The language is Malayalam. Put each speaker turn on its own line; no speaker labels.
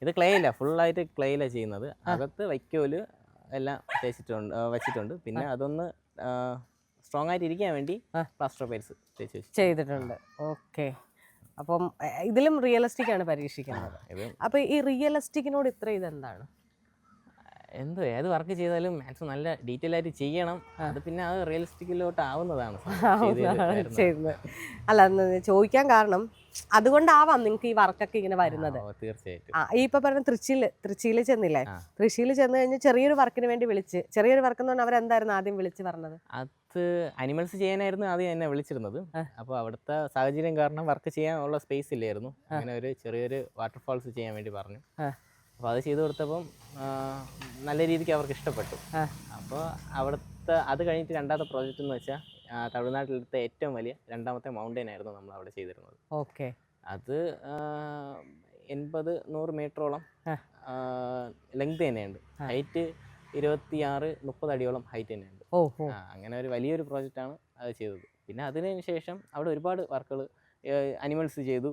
ഇത് ക്ലേ ഇല്ല, ഫുള്ളായിട്ട് ക്ലേയിലാണ് ചെയ്യുന്നത്. അകത്ത് വൈക്കോല് എല്ലാം വെച്ചിട്ടുണ്ട്. പിന്നെ അതൊന്ന് സ്ട്രോങ് ആയിട്ട് ഇരിക്കാൻ വേണ്ടി പ്ലാസ്റ്റർ ഓഫ് പാരീസ് തേച്ച് വെച്ചു
ചെയ്തിട്ടുണ്ട്. ഓക്കെ. അപ്പം ഇതിലും റിയലിസ്റ്റിക് ആണ് പരീക്ഷിക്കുന്നത്.
ഇത്
അപ്പോൾ ഈ റിയലിസ്റ്റിക്കിനോട് ഇത്ര ഇതെന്താണ്?
ഏത് വർക്ക് ചെയ്താലും മാക്സിമം നല്ല ഡീറ്റെയിൽ ആയിട്ട് ചെയ്യണം. അത് പിന്നെ അത് റിയലിസ്റ്റിക്കിലോട്ട് ആവുന്നതാണ്
ചെയ്യുന്നത്. അല്ല, ചോദിക്കാൻ കാരണം അതുകൊണ്ടാവാം നിങ്ങൾക്ക് ഈ വർക്കൊക്കെ ഇങ്ങനെ വരുന്നത്.
തീർച്ചയായിട്ടും.
ഇപ്പൊ പറഞ്ഞ തൃച്ചിയിൽ ചെന്നില്ലേ? തൃശ്ശിയിൽ ചെന്ന് കഴിഞ്ഞ് ചെറിയൊരു വർക്കിന് വേണ്ടി ചെറിയൊരു വർക്ക് എന്ന് പറഞ്ഞാൽ അവരെന്തായിരുന്നു ആദ്യം വിളിച്ച് പറഞ്ഞത്?
അത് അനിമൽസ് ചെയ്യാനായിരുന്നു ആദ്യം എന്നെ വിളിച്ചിരുന്നത്. അപ്പോൾ അവിടുത്തെ സാഹചര്യം കാരണം വർക്ക് ചെയ്യാനുള്ള സ്പേസ് ഇല്ലായിരുന്നു. അങ്ങനെ ഒരു ചെറിയൊരു വാട്ടർഫാൾസ് ചെയ്യാൻ വേണ്ടി പറഞ്ഞു. അപ്പോൾ അത് ചെയ്തു കൊടുത്തപ്പം നല്ല രീതിക്ക് അവർക്ക് ഇഷ്ടപ്പെട്ടു. അപ്പോൾ അവിടുത്തെ അത് കഴിഞ്ഞിട്ട് രണ്ടാമത്തെ പ്രോജക്റ്റ് എന്ന് വെച്ചാൽ തമിഴ്നാട്ടിലെടുത്ത ഏറ്റവും വലിയ രണ്ടാമത്തെ മൗണ്ടൈൻ ആയിരുന്നു നമ്മൾ അവിടെ ചെയ്തിരുന്നത്.
ഓക്കെ.
അത് 80-100 മീറ്ററോളം ലെങ്ത് തന്നെയുണ്ട്. ഹൈറ്റ് 26-30 അടിയോളം ഹൈറ്റ് തന്നെയുണ്ട്. അങ്ങനെ ഒരു വലിയൊരു പ്രോജക്റ്റാണ് അത് ചെയ്തത്. പിന്നെ അതിന് ശേഷം അവിടെ ഒരുപാട് വർക്കുകൾ അനിമൽസ് ചെയ്തു,